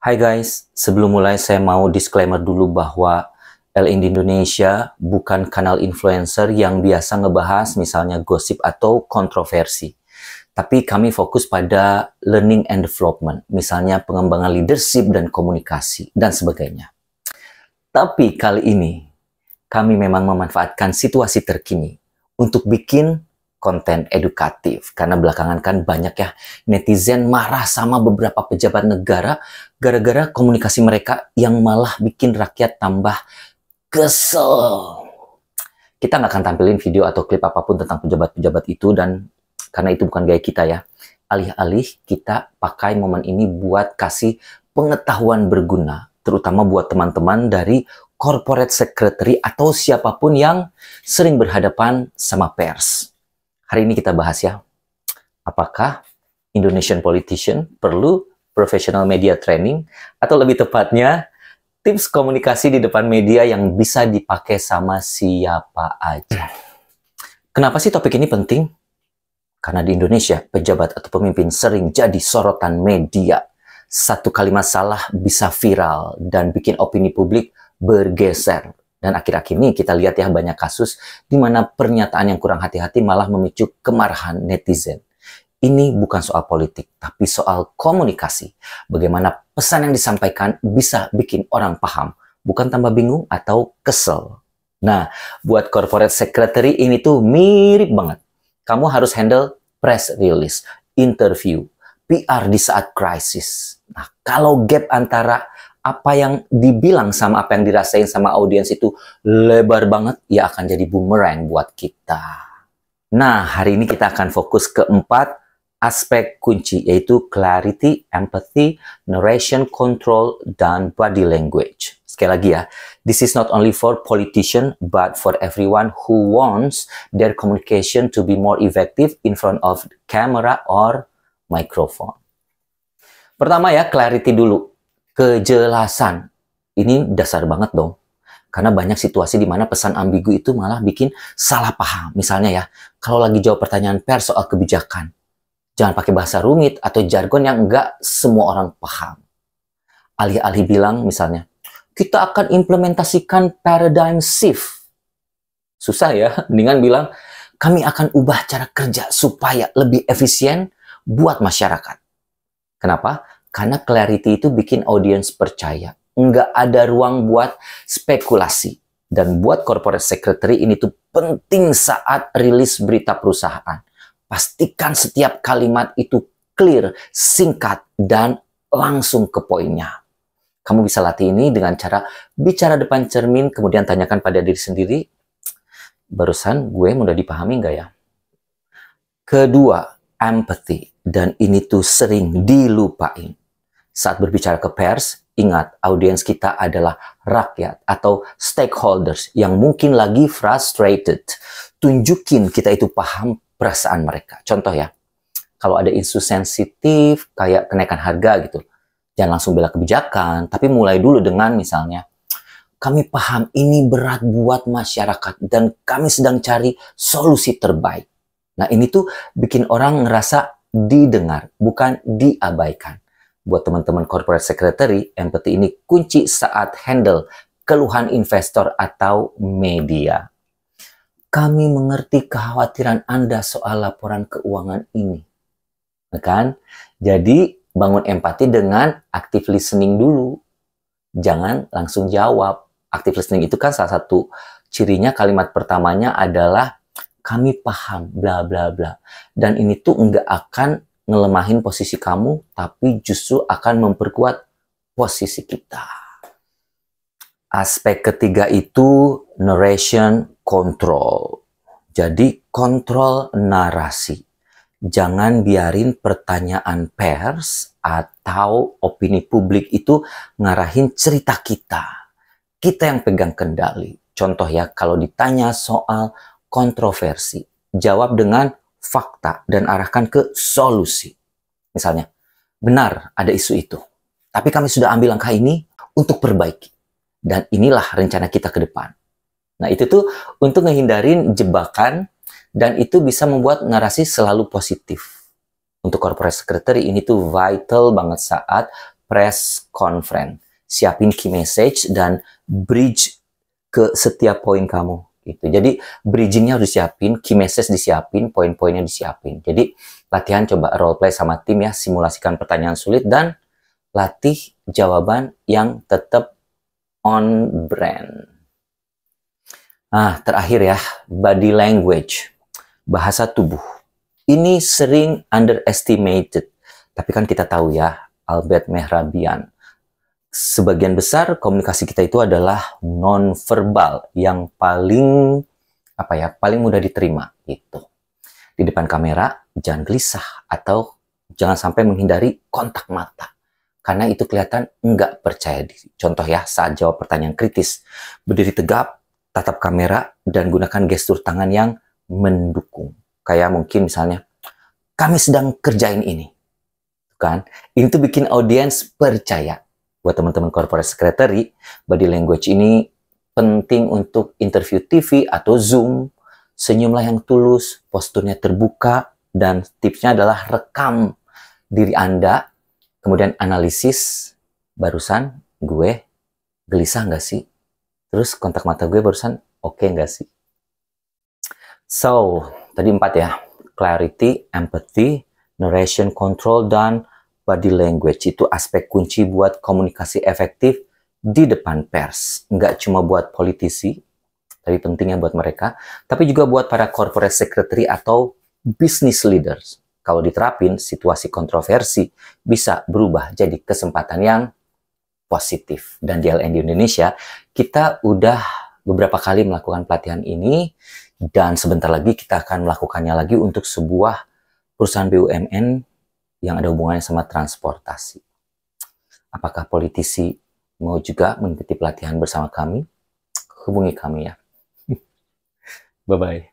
Hai guys, sebelum mulai saya mau disclaimer dulu bahwa LIND Indonesia bukan kanal influencer yang biasa ngebahas misalnya gosip atau kontroversi. Tapi kami fokus pada learning and development, misalnya pengembangan leadership dan komunikasi, dan sebagainya. Tapi kali ini, kami memang memanfaatkan situasi terkini untuk bikin konten edukatif. Karena belakangan kan banyak ya netizen marah sama beberapa pejabat negara gara-gara komunikasi mereka yang malah bikin rakyat tambah kesel. Kita nggak akan tampilin video atau klip apapun tentang pejabat-pejabat itu, dan karena itu bukan gaya kita ya. Alih-alih kita pakai momen ini buat kasih pengetahuan berguna, terutama buat teman-teman dari corporate secretary atau siapapun yang sering berhadapan sama pers. Hari ini kita bahas ya, apakah Indonesian politician perlu professional media training, atau lebih tepatnya tips komunikasi di depan media yang bisa dipakai sama siapa aja. Kenapa sih topik ini penting? Karena di Indonesia, pejabat atau pemimpin sering jadi sorotan media. Satu kalimat salah bisa viral dan bikin opini publik bergeser. Dan akhir-akhir ini kita lihat ya banyak kasus di mana pernyataan yang kurang hati-hati malah memicu kemarahan netizen. Ini bukan soal politik, tapi soal komunikasi. Bagaimana pesan yang disampaikan bisa bikin orang paham, bukan tambah bingung atau kesel. Nah, buat corporate secretary ini tuh mirip banget. Kamu harus handle press release, interview, PR di saat krisis. Nah, kalau gap antara apa yang dibilang sama apa yang dirasain sama audiens itu lebar banget, ya akan jadi boomerang buat kita. Nah, hari ini kita akan fokus ke 4 aspek kunci, yaitu clarity, empathy, narration, control, dan body language. Sekali lagi ya, this is not only for politician, but for everyone who wants their communication to be more effective in front of camera or microphone. Pertama ya, clarity dulu. Kejelasan. Ini dasar banget dong. Karena banyak situasi di mana pesan ambigu itu malah bikin salah paham. Misalnya ya, kalau lagi jawab pertanyaan pers soal kebijakan, jangan pakai bahasa rumit atau jargon yang enggak semua orang paham. Alih-alih bilang misalnya, kita akan implementasikan paradigm shift. Susah ya, mendingan bilang, kami akan ubah cara kerja supaya lebih efisien buat masyarakat. Kenapa? Karena clarity itu bikin audiens percaya. Nggak ada ruang buat spekulasi. Dan buat corporate secretary ini tuh penting saat rilis berita perusahaan. Pastikan setiap kalimat itu clear, singkat, dan langsung ke poinnya. Kamu bisa latih ini dengan cara bicara depan cermin, kemudian tanyakan pada diri sendiri, barusan gue mudah dipahami nggak ya? Kedua, empathy. Dan ini tuh sering dilupain. Saat berbicara ke pers, ingat, audiens kita adalah rakyat atau stakeholders yang mungkin lagi frustrated. Tunjukin kita itu paham perasaan mereka. Contoh ya, kalau ada isu sensitif kayak kenaikan harga gitu, jangan langsung bela kebijakan, tapi mulai dulu dengan misalnya, kami paham ini berat buat masyarakat dan kami sedang cari solusi terbaik. Nah, ini tuh bikin orang ngerasa didengar, bukan diabaikan. Buat teman-teman corporate secretary, empathy ini kunci saat handle keluhan investor atau media. Kami mengerti kekhawatiran Anda soal laporan keuangan ini. Kan? Jadi, bangun empati dengan active listening dulu. Jangan langsung jawab. Active listening itu kan salah satu cirinya kalimat pertamanya adalah kami paham, bla bla bla. Dan ini tuh nggak akan ngelemahin posisi kamu, tapi justru akan memperkuat posisi kita. Aspek ketiga itu narration control. Jadi kontrol narasi. Jangan biarin pertanyaan pers atau opini publik itu ngarahin cerita kita. Kita yang pegang kendali. Contoh ya, kalau ditanya soal kontroversi, jawab dengan fakta dan arahkan ke solusi. Misalnya, benar ada isu itu, tapi kami sudah ambil langkah ini untuk perbaiki. Dan inilah rencana kita ke depan. Nah, itu tuh untuk ngehindarin jebakan, dan itu bisa membuat narasi selalu positif. Untuk corporate secretary ini tuh vital banget saat press conference. Siapin key message dan bridge ke setiap poin kamu. Gitu. Jadi bridgingnya harus disiapin, key message disiapin, poin-poinnya disiapin. Jadi latihan coba role play sama tim ya, simulasikan pertanyaan sulit dan latih jawaban yang tetap on brand. Nah, terakhir ya, body language, bahasa tubuh. Ini sering underestimated, tapi kan kita tahu ya, Albert Mehrabian, sebagian besar komunikasi kita itu adalah non-verbal yang paling paling mudah diterima gitu. Di depan kamera jangan gelisah atau jangan sampai menghindari kontak mata karena itu kelihatan nggak percaya diri. Contoh ya, saat jawab pertanyaan kritis, berdiri tegap, tatap kamera dan gunakan gestur tangan yang mendukung. Kayak mungkin misalnya, kami sedang kerjain ini. Kan? Itu bikin audiens percaya. Buat teman-teman corporate secretary, body language ini penting untuk interview TV atau Zoom. Senyumlah yang tulus, posturnya terbuka, dan tipsnya adalah rekam diri Anda, kemudian analisis, barusan gue gelisah nggak sih? Terus kontak mata gue barusan oke nggak sih? So, tadi 4 ya. Clarity, empathy, narration control, dan body language. Itu aspek kunci buat komunikasi efektif di depan pers. Nggak cuma buat politisi, tapi pentingnya buat mereka, tapi juga buat para corporate secretary atau business leaders. Kalau diterapin, situasi kontroversi bisa berubah jadi kesempatan yang positif. Dan di LND Indonesia, kita udah beberapa kali melakukan pelatihan ini, dan sebentar lagi kita akan melakukannya lagi untuk sebuah perusahaan BUMN yang ada hubungannya sama transportasi. Apakah politisi mau juga mengikuti pelatihan bersama kami? Hubungi kami ya. Bye-bye.